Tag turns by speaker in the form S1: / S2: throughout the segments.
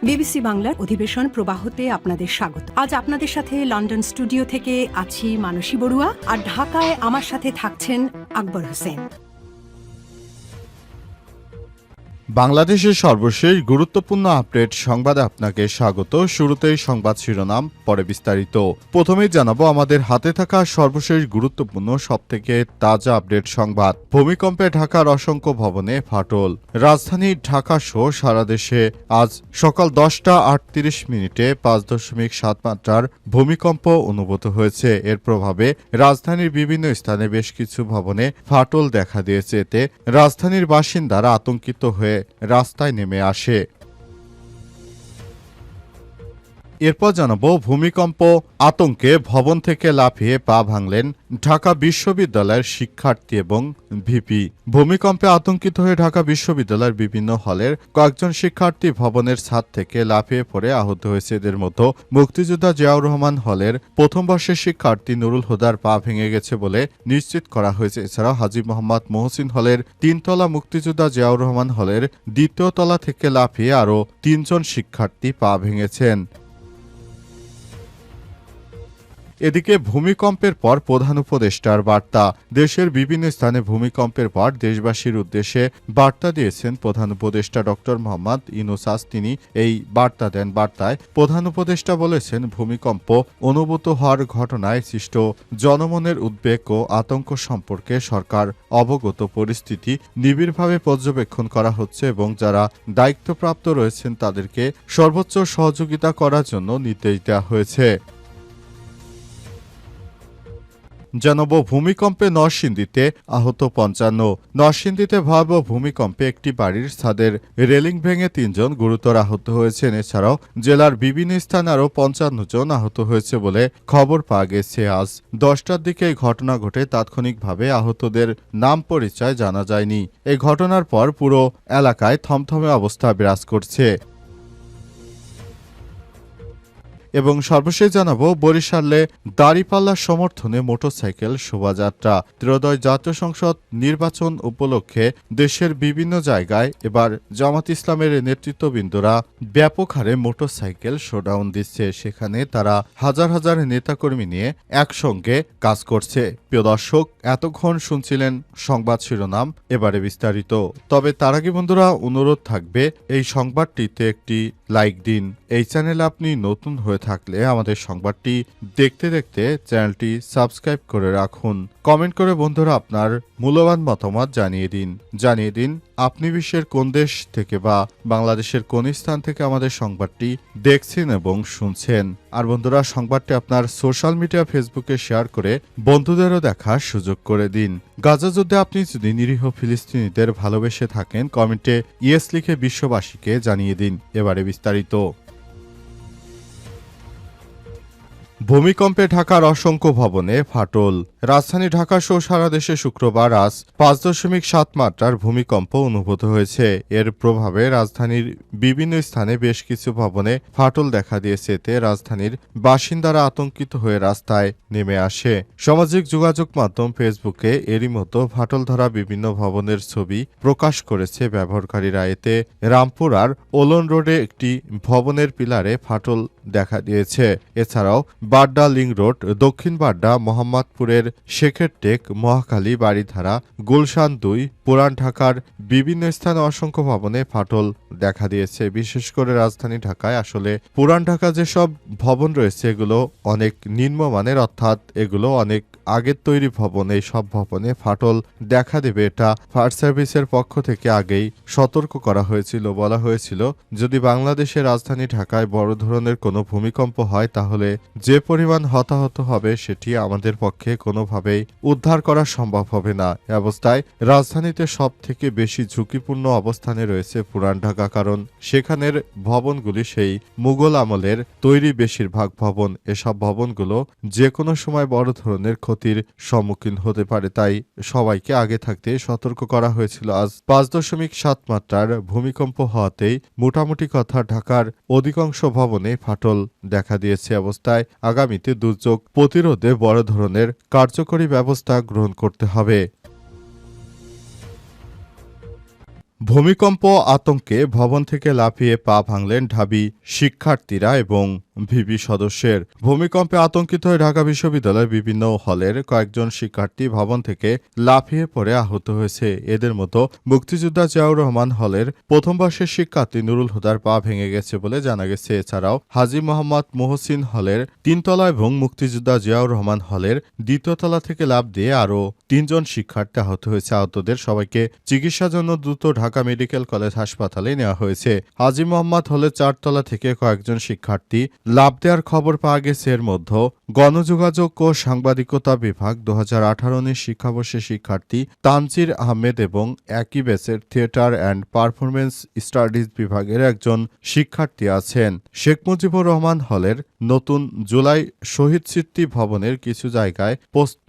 S1: BBC বাংলার অধিবেশন প্রবাহতে আপনাদের স্বাগত। আজ আপনাদের সাথে লন্ডন স্টুডিও থেকে আছি মানসী বড়ুয়া, আর ঢাকায় আমার সাথে থাকছেন আকবর হোসেন।
S2: বাংলাদেশের সর্বশেষ গুরুত্বপূর্ণ আপডেট সংবাদে আপনাকে স্বাগত। শুরুতেই সংবাদ শিরোনাম, পরে বিস্তারিত। প্রথমেই জানাবো আমাদের হাতে থাকা সর্বশেষ গুরুত্বপূর্ণ সবথেকে তাজা আপডেট সংবাদ। ভূমিকম্পে ঢাকার অসংখ্য ভবনে ফাটল। রাজধানী ঢাকা সহ সারা দেশে আজ সকাল 10:38 5.7 মাত্রার ভূমিকম্প অনুভূত হয়েছে। এর প্রভাবে রাজধানীর বিভিন্ন স্থানে বেশ কিছু ভবনে ফাটল দেখা দিয়েছে। এতে রাজধানীর বাসিন্দারা আতঙ্কিত হয়ে রাস্তায় নেমে আসে। এরপর জানাবো ভূমিকম্প আতঙ্কে ভবন থেকে লাফিয়ে পা ভাঙলেন ঢাকা বিশ্ববিদ্যালয়ের শিক্ষার্থী এবং ভিপি। ভূমিকম্পে আতঙ্কিত হয়ে ঢাকা বিশ্ববিদ্যালয়ের বিভিন্ন হলের কয়েকজন শিক্ষার্থী ভবনের ছাদ থেকে লাফিয়ে পড়ে আহত হয়েছে। এদের মধ্যে মুক্তিযোদ্ধা জিয়াউর রহমান হলের প্রথম বর্ষের শিক্ষার্থী নুরুল হুদার পা ভেঙে গেছে বলে নিশ্চিত করা হয়েছে। এছাড়াও হাজী মোহাম্মদ মহসিন হলের 3তলা, মুক্তিযোদ্ধা জিয়াউর রহমান হলের 2য় তলা থেকে লাফিয়ে আরও 3জন শিক্ষার্থী পা ভেঙেছেন। এদিকে ভূমিকম্পের পর প্রধান উপদেষ্টার বার্তা। দেশের বিভিন্ন স্থানে ভূমিকম্পের পর দেশবাসীর উদ্দেশ্যে বার্তা দিয়েছেন প্রধান উপদেষ্টা ডক্টর মোহাম্মদ ইউনূস। তিনি এই বার্তা দেন। বার্তায় প্রধান উপদেষ্টা বলেছেন, ভূমিকম্প অনুভূত হওয়ার ঘটনায় সৃষ্ট জনমনের উদ্বেগ ও আতঙ্ক সম্পর্কে সরকার অবগত। পরিস্থিতি নিবিড়ভাবে পর্যবেক্ষণ করা হচ্ছে এবং যারা দায়িত্বপ্রাপ্ত রয়েছেন তাদেরকে সর্বোচ্চ সহযোগিতা করার জন্য নির্দেশ দেওয়া হয়েছে। জানাবো ভূমিকম্পে নরসিংদীতে আহত 55। নরসিংদীতে ভয়াবহ ভূমিকম্পে একটি বাড়ির ছাদের রেলিং ভেঙে 3 জন গুরুতর আহত হয়েছেন। এছাড়াও জেলার বিভিন্ন স্থানে আরও 55 জন আহত হয়েছে বলে খবর পাওয়া গেছে। আজ 10টার দিকে এই ঘটনা ঘটে। তাৎক্ষণিকভাবে আহতদের নাম পরিচয় জানা যায়নি। এই ঘটনার পর পুরো এলাকায় থমথমে অবস্থা বিরাজ করছে। এবং সর্বশেষ জানাবো বরিশালে দাঁড়িপাল্লার সমর্থনে মোটরসাইকেল শোভাযাত্রা। ত্রয়োদশ জাতীয় সংসদ নির্বাচন উপলক্ষে দেশের বিভিন্ন জায়গায় এবার জামাত ইসলামের নেতৃত্ববৃন্দরা ব্যাপক হারে মোটরসাইকেল শোডাউন দিচ্ছে। সেখানে তারা হাজার হাজার নেতাকর্মী নিয়ে একসঙ্গে কাজ করছে। প্রিয় দর্শক, এতক্ষণ শুনছিলেন সংবাদ শিরোনাম, এবারে বিস্তারিত। তবে তার আগে বন্ধুরা অনুরোধ থাকবে এই সংবাদটিতে একটি লাইক দিন। এই চ্যানেলে আপনি নতুন হয়ে থাকলে আমাদের সংবাদটি দেখতে দেখতে চ্যানেলটি সাবস্ক্রাইব করে রাখুন। কমেন্ট করে বন্ধুরা আপনার মূল্যবান মতামত জানিয়ে দিন আপনি বিশ্বের কোন দেশ থেকে বা বাংলাদেশের কোন স্থান থেকে আমাদের সংবাদটি দেখছেন এবং শুনছেন। আর বন্ধুরা সংবাদটি আপনার সোশ্যাল মিডিয়া ফেসবুকে শেয়ার করে বন্ধুদেরও দেখার সুযোগ করে দিন। গাজা যুদ্ধে আপনি যদি নিরীহ ফিলিস্তিনিদের ভালোবেসে থাকেন কমেন্টে ইয়েস লিখে বিশ্ববাসীকে জানিয়ে দিন। এবারে বিস্তারিত। ভূমিকম্পে ঢাকার অসংখ্য ভবনে ফাটল। রাজধানী ঢাকা সহ সারা দেশে শুক্রবার আজ 5.7 মাত্রার ভূমিকম্প অনুভূত হয়েছে। এর প্রভাবে রাজধানীর বিভিন্ন স্থানে বেশ কিছু ভবনে ফাটল দেখা দিয়েছে। এতে রাজধানীর বাসিন্দারা আতঙ্কিত হয়ে রাস্তায় নেমে আসে। সামাজিক যোগাযোগ মাধ্যম ফেসবুকে এরই মতো ফাটল ধরা বিভিন্ন ভবনের ছবি প্রকাশ করেছে ব্যবহারকারীরা। এতে রামপুরার ওলন রোডে একটি ভবনের পিলারে ফাটল দেখা দিয়েছে। এছাড়াও বাড্ডা লিং রোড, দক্ষিণ বাড্ডা, মোহাম্মদপুরের শেখের টেক, মহাখালী, বাড়িধারা, গুলশান 2, পুরান ঢাকার বিভিন্ন স্থানে অসংখ্য ভবনে ফাটল দেখা দিয়েছে। বিশেষ করে রাজধানী ঢাকায় আসলে পুরান ঢাকা যেসব ভবন রয়েছে এগুলো অনেক নিম্নমানের, অর্থাৎ এগুলো অনেক আগের তৈরি ভবন। এই সব ভবনে ফাটল দেখা দেবে, এটা ফায়ার সার্ভিসের পক্ষ থেকে আগেই সতর্ক করা হয়েছিল। বলা হয়েছিল যদি বাংলাদেশের রাজধানী ঢাকায় বড় ধরনের কোনো ভূমিকম্প হয় তাহলে যে পরিমাণ হতাহত হবে সেটি আমাদের পক্ষে কোনোভাবেই উদ্ধার করা সম্ভব হবে না। এ অবস্থায় রাজধানীতে সব থেকে বেশি ঝুঁকিপূর্ণ অবস্থানে রয়েছে পুরান ঢাকা, কারণ সেখানের ভবনগুলি সেই মুঘল আমলের তৈরি বেশিরভাগ ভবন। এসব ভবনগুলো যে কোনো সময় বড় ধরনের ক্ষতির সম্মুখীন হতে পারে, তাই সবাইকে আগে থাকতে সতর্ক করা হয়েছিল। আজ 5.7 মাত্রার ভূমিকম্প হওয়াতেই মোটামুটি কথা ঢাকার অধিকাংশ ভবনে ফাটল দেখা দিয়েছে। অবস্থায় আগামীতে দুর্যোগ প্রতিরোধে বড় ধরনের কার্যকরী ব্যবস্থা গ্রহণ করতে হবে। ভূমিকম্প আতঙ্কে ভবন থেকে লাফিয়ে পা ভাঙলেন ঢাবি শিক্ষার্থীরা এবং ভিপি সদস্যের। ভূমিকম্পে আতঙ্কিত হয়ে ঢাকা বিশ্ববিদ্যালয়ের বিভিন্ন হলের কয়েকজন শিক্ষার্থী ভবন থেকে লাফিয়ে পড়ে আহত হয়েছে। এদের মতো মুক্তিযোদ্ধা জিয়াউর রহমান হলের প্রথম বর্ষের শিক্ষার্থী নুরুল হুদার পা ভেঙে গেছে বলে জানা গেছে। এছাড়াও হাজী মোহাম্মদ মুহসিন হলের 3 তলা এবং মুক্তিযোদ্ধা জিয়াউর রহমান হলের 2য় তলা থেকে লাফ দিয়ে আরও 3 জন শিক্ষার্থী আহত হয়েছে। আহতদের সবাইকে চিকিৎসার জন্য দ্রুত ঢাকা মেডিকেল কলেজ হাসপাতালে নেওয়া হয়েছে। হাজী মোহাম্মদ হলের 4 তলা থেকে কয়েকজন শিক্ষার্থী লাফ দেওয়ার খবর পাওয়া গেছে। এর মধ্যে গণযোগাযোগ ও সাংবাদিকতা বিভাগ 2018-19 শিক্ষাবর্ষের শিক্ষার্থী তানজির আহমেদ এবং একই ব্যাচের থিয়েটার অ্যান্ড পারফরমেন্স স্টাডিজ বিভাগের একজন শিক্ষার্থী আছেন। শেখ মুজিবুর রহমান হলের নতুন জুলাই শহীদ স্মৃতি ভবনের কিছু জায়গায়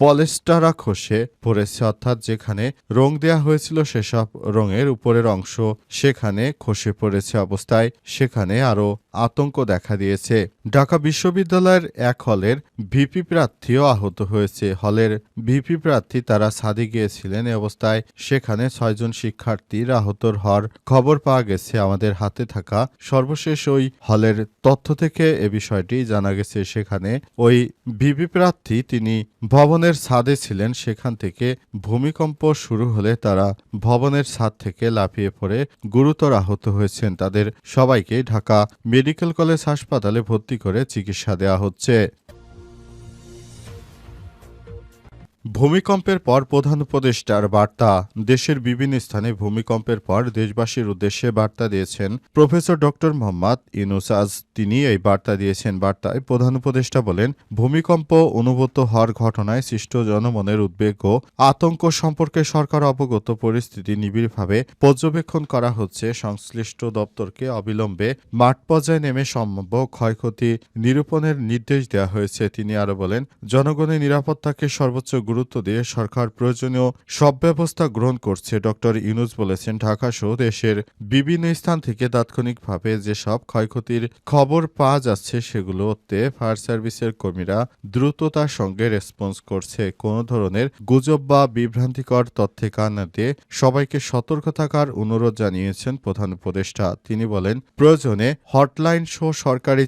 S2: পলেস্টারা খসে পড়েছে, অর্থাৎ যেখানে রং দেয়া হয়েছিল সেসব রঙের উপরের অংশ সেখানে খসে পড়েছে অবস্থায় সেখানে আরও আতঙ্ক দেখা দিয়েছে। ঢাকা বিশ্ববিদ্যালয়ের এক হলের ভিপি প্রার্থীও আহত হয়েছে। হলের ভিপি প্রার্থী তারা ছাদে গিয়েছিলেন। এ অবস্থায় সেখানে 6 জন শিক্ষার্থীর আহতর হওয়ার খবর পাওয়া গেছে। আমাদের হাতে থাকা সর্বশেষ ওই হলের তথ্য থেকে এ বিষয়টি জানা গেছে। সেখানে ওই ভিপি প্রার্থী তিনি ভবনের ছাদে ছিলেন। সেখান থেকে ভূমিকম্প শুরু হলে তারা ভবনের ছাদ থেকে লাফিয়ে পড়ে গুরুতর আহত হয়েছেন। তাদের সবাইকে ঢাকা মেডিকেল কলেজ হাসপাতালে ভর্তি করে চিকিৎসা দেওয়া হচ্ছে। ভূমিকম্পের পর প্রধান উপদেষ্টার বার্তা। দেশের বিভিন্ন স্থানে ভূমিকম্পের পর দেশবাসীর উদ্দেশ্যে বার্তা দিয়েছেন প্রফেসর ডক্টর মোহাম্মদ ইউনূস। আজ তিনি এই বার্তা দিয়েছেন। বার্তায় প্রধান উপদেষ্টা বলেন, ভূমিকম্প অনুভূত হওয়ার ঘটনায় সৃষ্ট জনমনের উদ্বেগ ও আতঙ্ক সম্পর্কে সরকার অবগত। পরিস্থিতি নিবিড়ভাবে পর্যবেক্ষণ করা হচ্ছে। সংশ্লিষ্ট দপ্তরকে অবিলম্বে মাঠ পর্যায়ে নেমে সম্ভাব্য ক্ষয়ক্ষতি নিরূপণের নির্দেশ দেওয়া হয়েছে। তিনি আরও বলেন, জনগণের নিরাপত্তাকে সর্বোচ্চ গুরুত্ব দিয়ে সরকার প্রয়োজনীয় সব ব্যবস্থা গ্রহণ করছে। ডক্টর ইউনূস বলেছেন, ঢাকা সহ দেশের বিভিন্ন স্থান থেকে তাৎক্ষণিকভাবে যেসব ক্ষয়ক্ষতির খবর পাওয়া যাচ্ছে সেগুলোতে ফায়ার সার্ভিসের কর্মীরা দ্রুততার সঙ্গে রেসপন্স করছে। কোনো ধরনের গুজব বা বিভ্রান্তিকর তথ্যে কান না দিয়ে সবাইকে সতর্ক থাকার অনুরোধ জানিয়েছেন প্রধান উপদেষ্টা। তিনি বলেন, প্রয়োজনে হটলাইন সহ সরকারি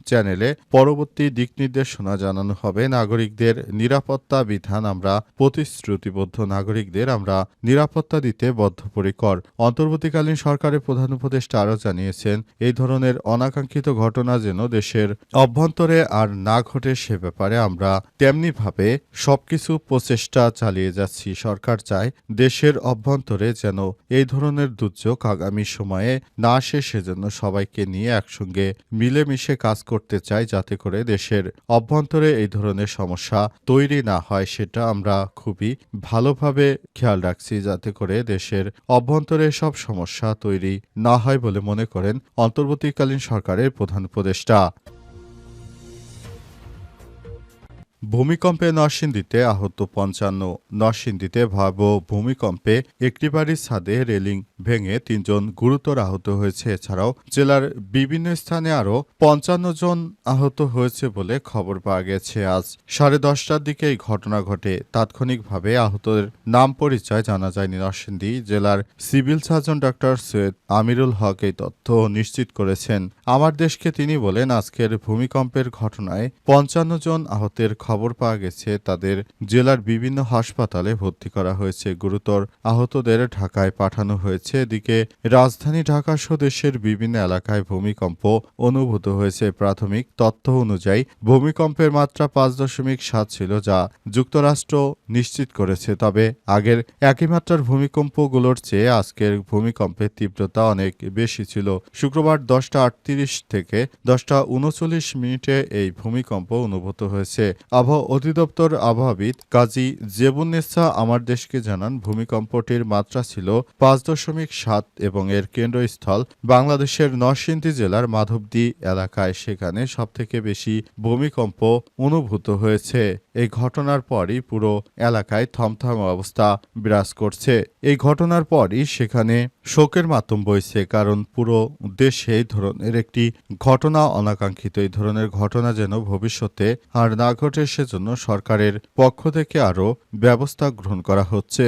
S2: চ্যানেলে পরবর্তী দিক নির্দেশনা জানানো হবে। নাগরিকদের নিরাপত্তা বিধান আমরা প্রতিশ্রুতিবদ্ধ। নাগরিকদের আমরা নিরাপত্তা দিতে বদ্ধপরিকর। অন্তর্বর্তীকালীন সরকারের প্রধান উপদেষ্টা আরও জানিয়েছেন, এই ধরনের অনাকাঙ্ক্ষিত ঘটনা যেন দেশের অভ্যন্তরে আর না ঘটে সে ব্যাপারে আমরা তেমনিভাবে সবকিছু প্রচেষ্টা চালিয়ে যাচ্ছি। সরকার চায় দেশের অভ্যন্তরে যেন এই ধরনের দুর্যোগ আগামী সময়ে না আসে। সেজন্য সবাইকে নিয়ে একসঙ্গে মিলেমিশে কাজ করতে চাই, যাতে করে দেশের অভ্যন্তরে এই ধরনের সমস্যা তৈরি না হয়। সেটা আমরা খুবই ভালোভাবে খেয়াল রাখছি, যাতে করে দেশের অভ্যন্তরে সব সমস্যা তৈরি না হয় বলে মনে করেন অন্তর্বর্তীকালীন সরকারের প্রধান উপদেষ্টা। ভূমিকম্পে নরসিংদীতে আহত 55। নরসিংদীতে ভয়াবহ ভূমিকম্পে একটি বাড়ির ছাদে রেলিং ভেঙে 3 জন গুরুতর আহত হয়েছে। এছাড়াও জেলার বিভিন্ন স্থানে আরও 55 জন আহত হয়েছে বলে খবর পাওয়া গেছে। আজ 10:30টার দিকে এই ঘটনা ঘটে। তাৎক্ষণিকভাবে আহতদের নাম পরিচয় জানা যায়নি। নরসিংদী জেলার সিভিল সার্জন ডক্টর সৈয়দ আমিরুল হক এই তথ্য নিশ্চিত করেছেন। আমার দেশকে তিনি বলেন, আজকের ভূমিকম্পের ঘটনায় 55 জন আহতের খবর পাওয়া গেছে। তাদের জেলার বিভিন্ন হাসপাতালে ভর্তি করা হয়েছে। গুরুতর আহতদের ঢাকায় পাঠানো হয়েছে। এদিকে রাজধানী ঢাকা সহ দেশের বিভিন্ন এলাকায় ভূমিকম্প অনুভূত হয়েছে। প্রাথমিক তথ্য অনুযায়ী ভূমিকম্পের মাত্রা 5.7 ছিল, যা যুক্তরাষ্ট্র নিশ্চিত করেছে। তবে আগের একই মাত্রার ভূমিকম্পগুলোর চেয়ে আজকের ভূমিকম্পের তীব্রতা অনেক বেশি ছিল। শুক্রবার 10:38 থেকে 10:39 এই ভূমিকম্প অনুভূত হয়েছে। আবহাওয়া অধিদপ্তর আবহাওয়াবিদ কাজী জেবুন্নেসা আমার দেশকে জানান, ভূমিকম্পটির মাত্রা ছিল 5.7 এবং এর কেন্দ্রস্থল বাংলাদেশের নরসিংদী জেলার মাধবদী এলাকায়। সেখানে সবথেকে বেশি ভূমিকম্প অনুভূত হয়েছে। এই ঘটনার পরই পুরো এলাকায় থমথম অবস্থা বিরাজ করছে। এই ঘটনার পরই সেখানে শোকের মাতম বইছে, কারণ পুরো দেশে এই ধরনের একটি ঘটনা অনাকাঙ্ক্ষিত। এই ধরনের ঘটনা যেন ভবিষ্যতে আর না ঘটে, সেজন্য সরকারের পক্ষ থেকে আরও ব্যবস্থা গ্রহণ করা হচ্ছে।